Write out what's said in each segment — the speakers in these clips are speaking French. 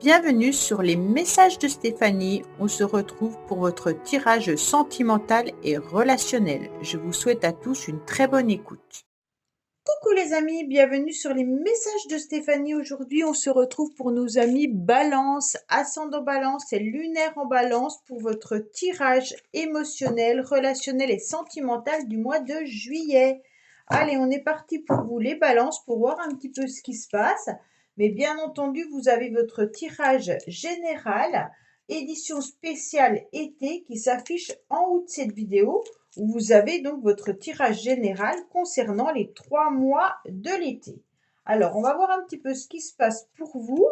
Bienvenue sur les messages de Stéphanie. On se retrouve pour votre tirage sentimental et relationnel. Je vous souhaite à tous une très bonne écoute. Coucou les amis, bienvenue sur les messages de Stéphanie. Aujourd'hui, on se retrouve pour nos amis Balance, ascendant Balance et lunaire en Balance pour votre tirage émotionnel, relationnel et sentimental du mois de juillet. Allez, on est parti pour vous les Balances pour voir un petit peu ce qui se passe. Mais bien entendu, vous avez votre tirage général, édition spéciale été qui s'affiche en haut de cette vidéo où vous avez donc votre tirage général concernant les 3 mois de l'été. Alors, on va voir un petit peu ce qui se passe pour vous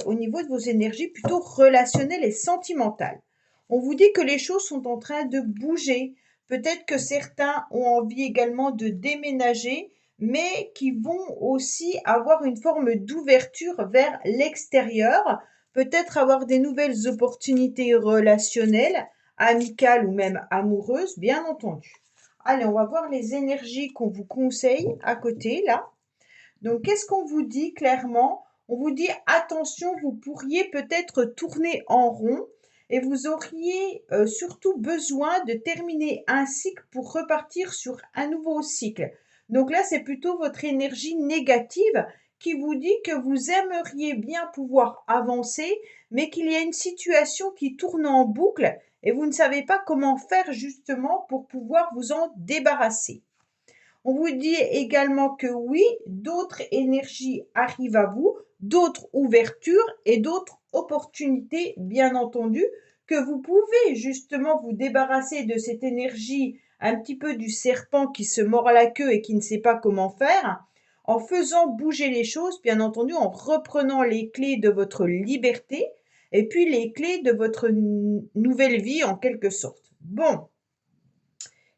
au niveau de vos énergies plutôt relationnelles et sentimentales. On vous dit que les choses sont en train de bouger. Peut-être que certains ont envie également de déménager, mais qui vont aussi avoir une forme d'ouverture vers l'extérieur, peut-être avoir des nouvelles opportunités relationnelles, amicales ou même amoureuses, bien entendu. Allez, on va voir les énergies qu'on vous conseille à côté, là. Donc, qu'est-ce qu'on vous dit clairement? On vous dit attention, vous pourriez peut-être tourner en rond et vous auriez surtout besoin de terminer un cycle pour repartir sur un nouveau cycle. Donc là, c'est plutôt votre énergie négative qui vous dit que vous aimeriez bien pouvoir avancer, mais qu'il y a une situation qui tourne en boucle et vous ne savez pas comment faire justement pour pouvoir vous en débarrasser. On vous dit également que oui, d'autres énergies arrivent à vous, d'autres ouvertures et d'autres opportunités, bien entendu, que vous pouvez justement vous débarrasser de cette énergie un petit peu du serpent qui se mord la queue et qui ne sait pas comment faire, en faisant bouger les choses, bien entendu, en reprenant les clés de votre liberté et puis les clés de votre nouvelle vie en quelque sorte. Bon.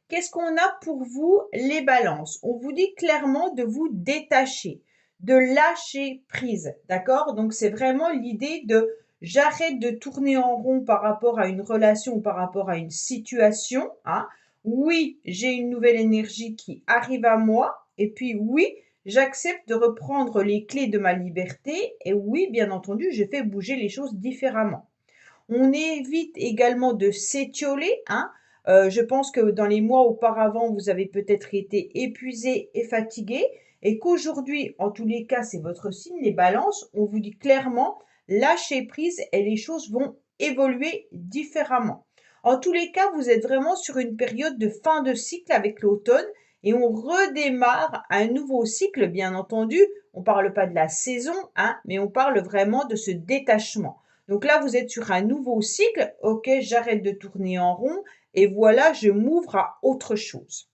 Qu'est-ce qu'on a pour vous, les balances? On vous dit clairement de vous détacher, de lâcher prise, d'accord? Donc, c'est vraiment l'idée de j'arrête de tourner en rond par rapport à une relation ou par rapport à une situation, hein. Oui, j'ai une nouvelle énergie qui arrive à moi et puis oui, j'accepte de reprendre les clés de ma liberté et oui, bien entendu, je fais bouger les choses différemment. On évite également de s'étioler, hein. Je pense que dans les mois auparavant, vous avez peut-être été épuisé et fatigué et qu'aujourd'hui, en tous les cas, c'est votre signe, les balances, on vous dit clairement, lâchez prise et les choses vont évoluer différemment. En tous les cas, vous êtes vraiment sur une période de fin de cycle avec l'automne et on redémarre un nouveau cycle, bien entendu. On ne parle pas de la saison, hein, mais on parle vraiment de ce détachement. Donc là, vous êtes sur un nouveau cycle. Ok, j'arrête de tourner en rond et voilà, je m'ouvre à autre chose.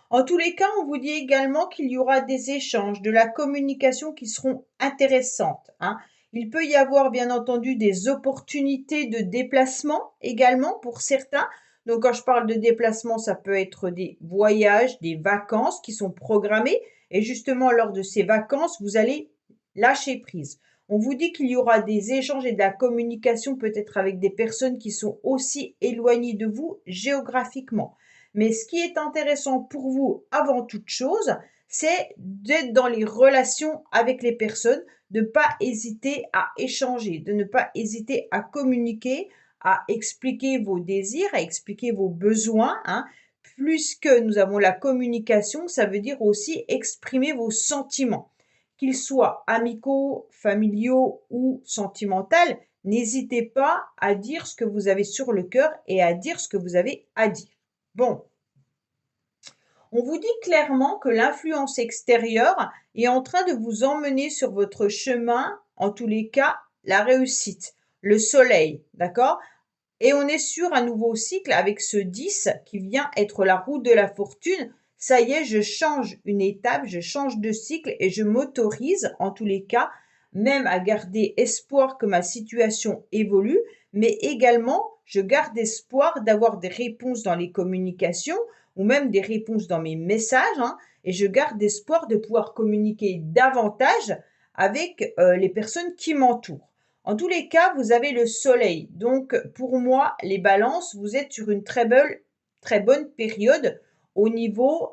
En tous les cas, on vous dit également qu'il y aura des échanges, de la communication qui seront intéressantes, hein. Il peut y avoir bien entendu des opportunités de déplacement également pour certains. Donc quand je parle de déplacement, ça peut être des voyages, des vacances qui sont programmées. Et justement, lors de ces vacances, vous allez lâcher prise. On vous dit qu'il y aura des échanges et de la communication peut-être avec des personnes qui sont aussi éloignées de vous géographiquement. Mais ce qui est intéressant pour vous avant toute chose, c'est d'être dans les relations avec les personnes, de ne pas hésiter à échanger, de ne pas hésiter à communiquer, à expliquer vos désirs, à expliquer vos besoins, hein. Plus que nous avons la communication, ça veut dire aussi exprimer vos sentiments qu'ils soient amicaux, familiaux ou sentimentaux, n'hésitez pas à dire ce que vous avez sur le cœur et à dire ce que vous avez à dire. Bon, on vous dit clairement que l'influence extérieure est en train de vous emmener sur votre chemin, en tous les cas, la réussite, le soleil, d'accord? Et on est sur un nouveau cycle avec ce 10 qui vient être la roue de la fortune. Ça y est, je change une étape, je change de cycle et je m'autorise, en tous les cas, même à garder espoir que ma situation évolue, mais également, je garde espoir d'avoir des réponses dans les communications ou même des réponses dans mes messages, hein, et je garde espoir de pouvoir communiquer davantage avec les personnes qui m'entourent. En tous les cas, vous avez le soleil. Donc, pour moi, les balances, vous êtes sur une très bonne période au niveau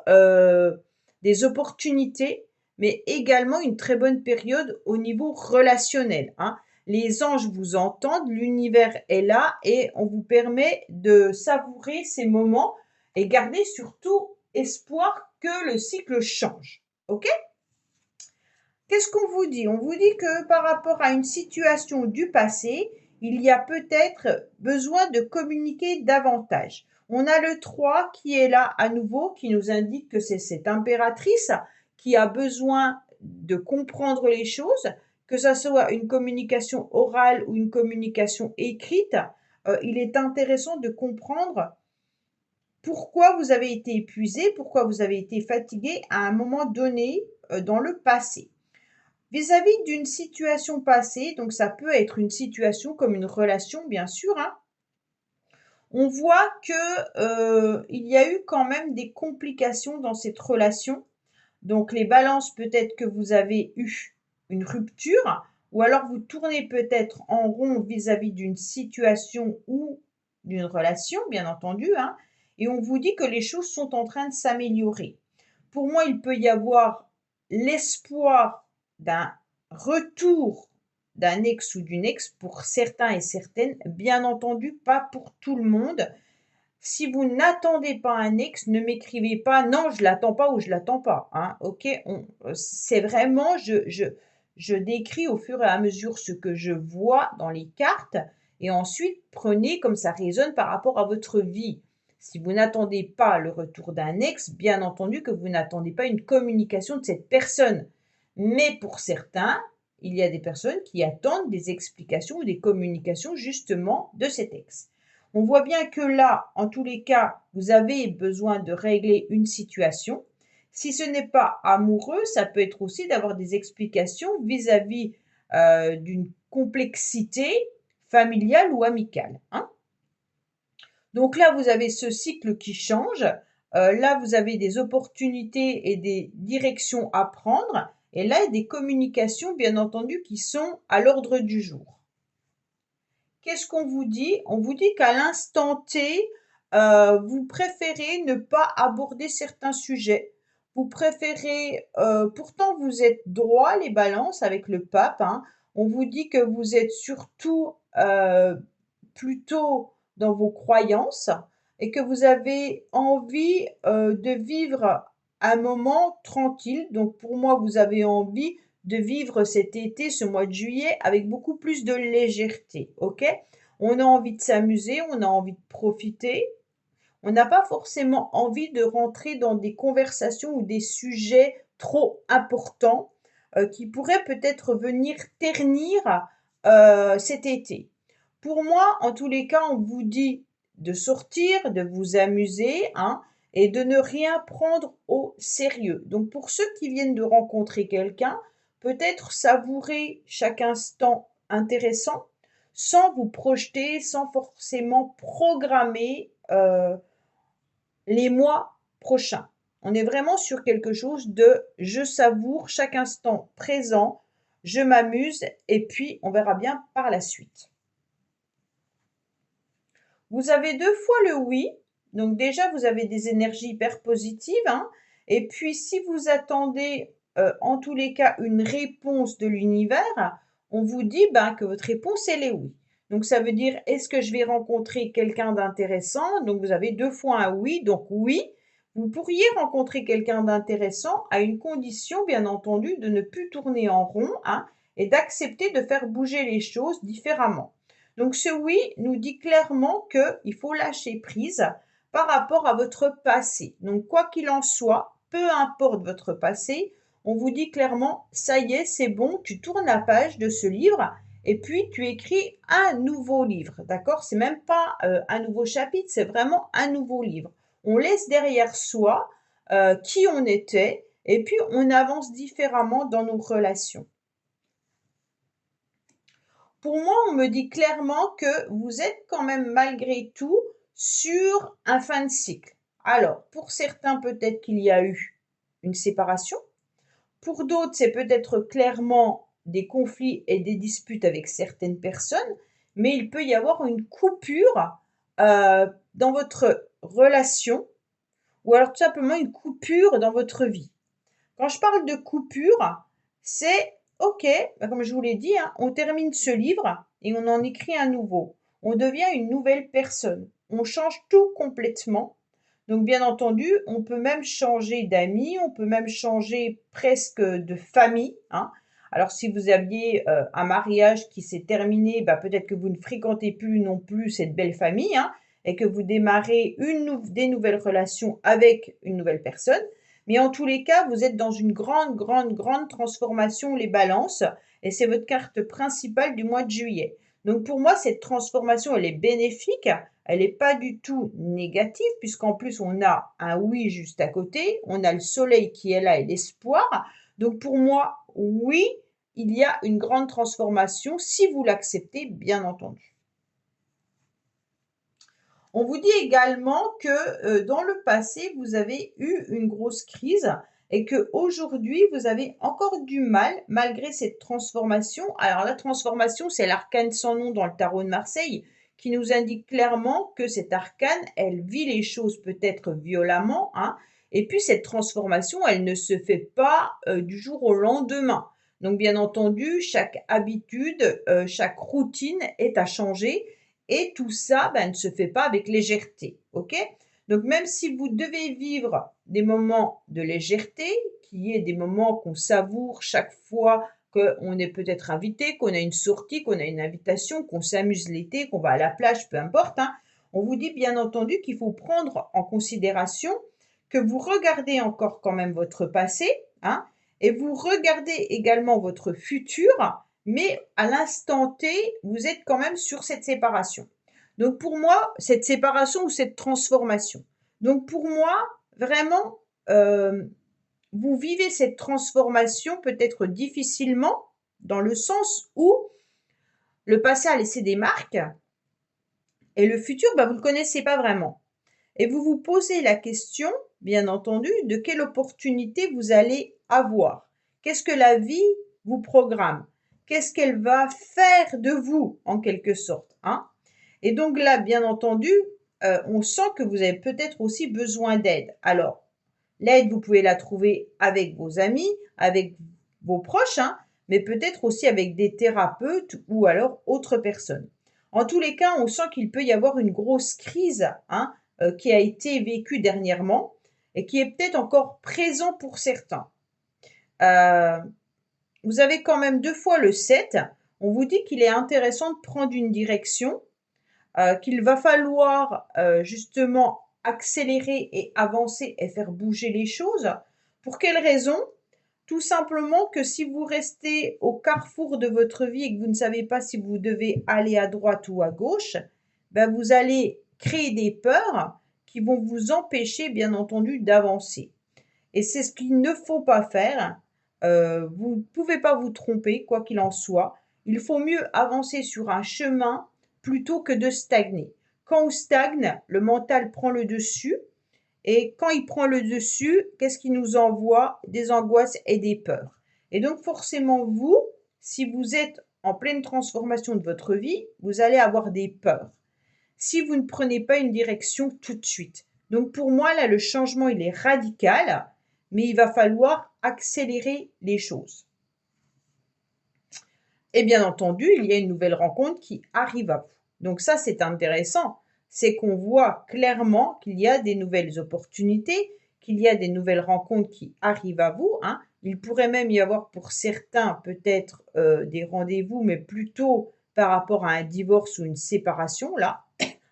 des opportunités, mais également une très bonne période au niveau relationnel, hein. Les anges vous entendent, l'univers est là et on vous permet de savourer ces moments et garder surtout espoir que le cycle change. OK? Qu'est-ce qu'on vous dit? On vous dit que par rapport à une situation du passé, il y a peut-être besoin de communiquer davantage. On a le 3 qui est là à nouveau, qui nous indique que c'est cette impératrice qui a besoin de comprendre les choses, que ça soit une communication orale ou une communication écrite. Il est intéressant de comprendre pourquoi vous avez été épuisé, pourquoi vous avez été fatigué à un moment donné dans le passé. Vis-à-vis d'une situation passée, donc ça peut être une situation comme une relation, bien sûr, hein, on voit que il y a eu quand même des complications dans cette relation. Donc les balances, peut-être que vous avez eu une rupture, ou alors vous tournez peut-être en rond vis-à-vis d'une situation ou d'une relation, bien entendu, hein, et on vous dit que les choses sont en train de s'améliorer. Pour moi, il peut y avoir l'espoir d'un retour d'un ex ou d'une ex pour certains et certaines, bien entendu pas pour tout le monde. Si vous n'attendez pas un ex, ne m'écrivez pas non, je l'attends pas ou je l'attends pas, hein. OK, c'est vraiment je décris au fur et à mesure ce que je vois dans les cartes et ensuite prenez comme ça résonne par rapport à votre vie. Si vous n'attendez pas le retour d'un ex, bien entendu que vous n'attendez pas une communication de cette personne. Mais pour certains, il y a des personnes qui attendent des explications ou des communications justement de cet ex. On voit bien que là, en tous les cas, vous avez besoin de régler une situation. Si ce n'est pas amoureux, ça peut être aussi d'avoir des explications vis-à-vis d'une complexité familiale ou amicale, hein. Donc là, vous avez ce cycle qui change. Là, vous avez des opportunités et des directions à prendre. Et là, il y a des communications, bien entendu, qui sont à l'ordre du jour. Qu'est-ce qu'on vous dit? On vous dit qu'à l'instant T, vous préférez ne pas aborder certains sujets. Vous préférez, pourtant vous êtes droit les balances avec le pape, hein. On vous dit que vous êtes surtout plutôt dans vos croyances et que vous avez envie de vivre un moment tranquille. Donc pour moi, vous avez envie de vivre cet été, ce mois de juillet, avec beaucoup plus de légèreté, OK? On a envie de s'amuser, on a envie de profiter. On n'a pas forcément envie de rentrer dans des conversations ou des sujets trop importants qui pourraient peut-être venir ternir cet été. Pour moi, en tous les cas, on vous dit de sortir, de vous amuser, hein, et de ne rien prendre au sérieux. Donc pour ceux qui viennent de rencontrer quelqu'un, peut-être savourer chaque instant intéressant sans vous projeter, sans forcément programmer les mois prochains. On est vraiment sur quelque chose de je savoure chaque instant présent, je m'amuse et puis on verra bien par la suite. Vous avez 2 fois le oui, donc déjà vous avez des énergies hyper positives, hein, et puis si vous attendez, en tous les cas une réponse de l'univers, on vous dit, ben, que votre réponse elle est oui. Donc ça veut dire: «Est-ce que je vais rencontrer quelqu'un d'intéressant?» Donc vous avez 2 fois un oui, donc oui, vous pourriez rencontrer quelqu'un d'intéressant à une condition bien entendu de ne plus tourner en rond, hein, et d'accepter de faire bouger les choses différemment. Donc ce oui nous dit clairement qu'il faut lâcher prise par rapport à votre passé. Donc quoi qu'il en soit, peu importe votre passé, on vous dit clairement, ça y est, c'est bon, tu tournes la page de ce livre et puis tu écris un nouveau livre, d'accord? C'est même pas un nouveau chapitre, c'est vraiment un nouveau livre. On laisse derrière soi qui on était et puis on avance différemment dans nos relations. Pour moi, on me dit clairement que vous êtes quand même malgré tout sur un fin de cycle. Alors, pour certains, peut-être qu'il y a eu une séparation. Pour d'autres, c'est peut-être clairement des conflits et des disputes avec certaines personnes, mais il peut y avoir une coupure dans votre relation ou alors tout simplement une coupure dans votre vie. Quand je parle de coupure, c'est OK, comme je vous l'ai dit, hein, on termine ce livre et on en écrit un nouveau. On devient une nouvelle personne. On change tout complètement. Donc bien entendu, on peut même changer d'amis, on peut même changer presque de famille, hein. Alors si vous aviez, un mariage qui s'est terminé, bah, peut-être que vous ne fréquentez plus non plus cette belle famille, hein, et que vous démarrez des nouvelles relations avec une nouvelle personne. Mais en tous les cas, vous êtes dans une grande, grande, grande transformation, les balances, et c'est votre carte principale du mois de juillet. Donc pour moi, cette transformation, elle est bénéfique, elle n'est pas du tout négative, puisqu'en plus, on a un oui juste à côté, on a le soleil qui est là et l'espoir. Donc pour moi, oui, il y a une grande transformation, si vous l'acceptez, bien entendu. On vous dit également que dans le passé, vous avez eu une grosse crise et que aujourd'hui, vous avez encore du mal malgré cette transformation. Alors la transformation, c'est l'arcane sans nom dans le tarot de Marseille qui nous indique clairement que cette arcane, elle vit les choses peut-être violemment, hein, et puis cette transformation, elle ne se fait pas du jour au lendemain. Donc bien entendu, chaque habitude, chaque routine est à changer et tout ça, ne se fait pas avec légèreté, OK? Donc même si vous devez vivre des moments de légèreté, qui est des moments qu'on savoure chaque fois qu'on est peut-être invité, qu'on a une sortie, qu'on a une invitation, qu'on s'amuse l'été, qu'on va à la plage, peu importe, hein, on vous dit bien entendu qu'il faut prendre en considération que vous regardez encore quand même votre passé, hein, et vous regardez également votre futur, mais à l'instant T, vous êtes quand même sur cette séparation. Donc pour moi, cette séparation ou cette transformation. Donc pour moi, vraiment, vous vivez cette transformation peut-être difficilement, dans le sens où le passé a laissé des marques et le futur, vous ne le connaissez pas vraiment. Et vous vous posez la question, bien entendu, de quelle opportunité vous allez avoir. Qu'est-ce que la vie vous programme? Qu'est-ce qu'elle va faire de vous, en quelque sorte, hein? Et donc là, bien entendu, on sent que vous avez peut-être aussi besoin d'aide. Alors, l'aide, vous pouvez la trouver avec vos amis, avec vos proches, hein, mais peut-être aussi avec des thérapeutes ou alors autres personnes. En tous les cas, on sent qu'il peut y avoir une grosse crise, hein, qui a été vécue dernièrement et qui est peut-être encore présent pour certains. Vous avez quand même 2 fois le 7. On vous dit qu'il est intéressant de prendre une direction, qu'il va falloir justement accélérer et avancer et faire bouger les choses. Pour quelle raison? Tout simplement que si vous restez au carrefour de votre vie et que vous ne savez pas si vous devez aller à droite ou à gauche, vous allez créer des peurs qui vont vous empêcher, bien entendu, d'avancer. Et c'est ce qu'il ne faut pas faire. Vous ne pouvez pas vous tromper, quoi qu'il en soit. Il faut mieux avancer sur un chemin plutôt que de stagner. Quand on stagne, le mental prend le dessus. Et quand il prend le dessus, qu'est-ce qu'il nous envoie? Des angoisses et des peurs. Et donc forcément, vous, si vous êtes en pleine transformation de votre vie, vous allez avoir des peurs. Si vous ne prenez pas une direction tout de suite. Donc pour moi, là, le changement, il est radical, mais il va falloir accélérer les choses. Et bien entendu, il y a une nouvelle rencontre qui arrive à vous. Donc ça, c'est intéressant. C'est qu'on voit clairement qu'il y a des nouvelles opportunités, qu'il y a des nouvelles rencontres qui arrivent à vous, hein. Il pourrait même y avoir pour certains peut-être des rendez-vous, mais plutôt par rapport à un divorce ou une séparation, là,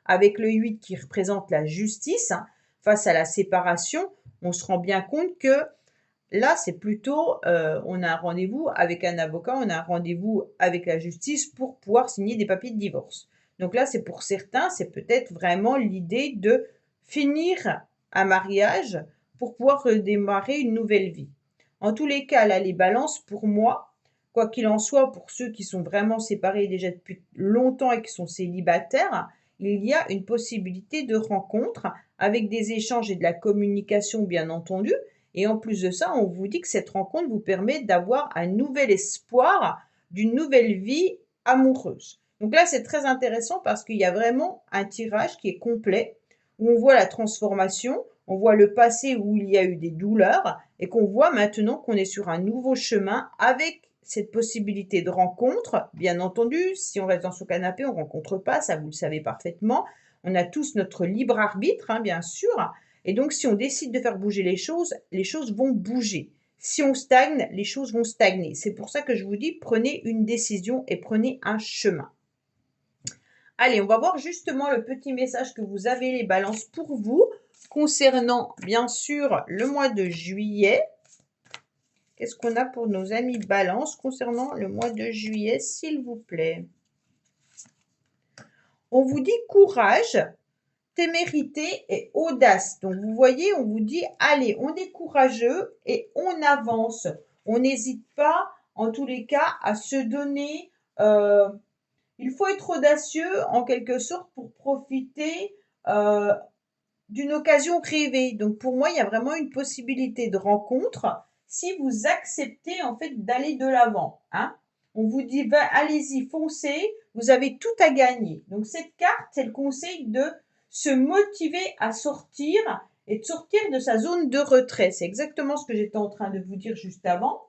avec le 8 qui représente la justice, hein, face à la séparation, on se rend bien compte que là, c'est plutôt, on a un rendez-vous avec un avocat, on a un rendez-vous avec la justice pour pouvoir signer des papiers de divorce. Donc là, c'est pour certains, c'est peut-être vraiment l'idée de finir un mariage pour pouvoir redémarrer une nouvelle vie. En tous les cas, là, les balances, pour moi, quoi qu'il en soit, pour ceux qui sont vraiment séparés déjà depuis longtemps et qui sont célibataires, il y a une possibilité de rencontre avec des échanges et de la communication, bien entendu. Et en plus de ça, on vous dit que cette rencontre vous permet d'avoir un nouvel espoir d'une nouvelle vie amoureuse. Donc là, c'est très intéressant parce qu'il y a vraiment un tirage qui est complet, où on voit la transformation, on voit le passé où il y a eu des douleurs et qu'on voit maintenant qu'on est sur un nouveau chemin avec cette possibilité de rencontre. Bien entendu, si on reste dans son canapé, on ne rencontre pas, ça vous le savez parfaitement. On a tous notre libre arbitre, hein, bien sûr. Et donc, si on décide de faire bouger les choses vont bouger. Si on stagne, les choses vont stagner. C'est pour ça que je vous dis, prenez une décision et prenez un chemin. Allez, on va voir justement le petit message que vous avez, les balances, pour vous, concernant, bien sûr, le mois de juillet. Qu'est-ce qu'on a pour nos amis balance concernant le mois de juillet, s'il vous plaît? On vous dit courage, témérité et audace. Donc, vous voyez, on vous dit, allez, on est courageux et on avance. On n'hésite pas, en tous les cas, à se donner. Il faut être audacieux, en quelque sorte, pour profiter d'une occasion rêvée. Donc, pour moi, il y a vraiment une possibilité de rencontre si vous acceptez, en fait, d'aller de l'avant. Hein. On vous dit, allez-y, foncez, vous avez tout à gagner. Donc, cette carte, c'est le conseil de se motiver à sortir et de sortir de sa zone de retrait. C'est exactement ce que j'étais en train de vous dire juste avant.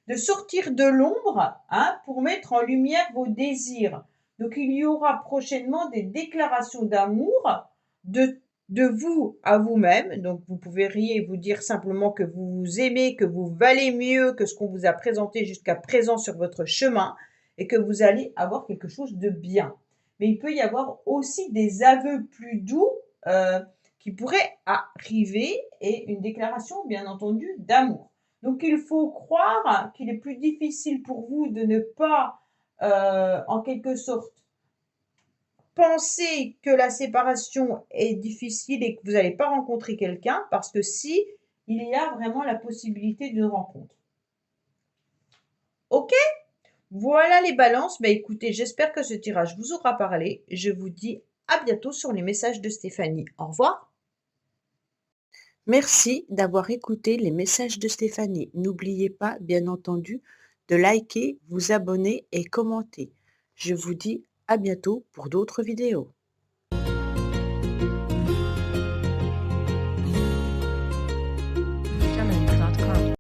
De sortir de l'ombre, hein, pour mettre en lumière vos désirs. Donc, il y aura prochainement des déclarations d'amour de vous à vous-même. Donc, vous pouvez rire et vous dire simplement que vous vous aimez, que vous valez mieux que ce qu'on vous a présenté jusqu'à présent sur votre chemin et que vous allez avoir quelque chose de bien. Mais il peut y avoir aussi des aveux plus doux qui pourraient arriver et une déclaration, bien entendu, d'amour. Donc, il faut croire qu'il est plus difficile pour vous de ne pas, en quelque sorte, penser que la séparation est difficile et que vous n'allez pas rencontrer quelqu'un, parce que si, il y a vraiment la possibilité d'une rencontre. Ok? Voilà les balances. Bah, écoutez, j'espère que ce tirage vous aura parlé. Je vous dis à bientôt sur les messages de Stéphanie. Au revoir. Merci d'avoir écouté les messages de Stéphanie. N'oubliez pas, bien entendu, de liker, vous abonner et commenter. Je vous dis à bientôt pour d'autres vidéos.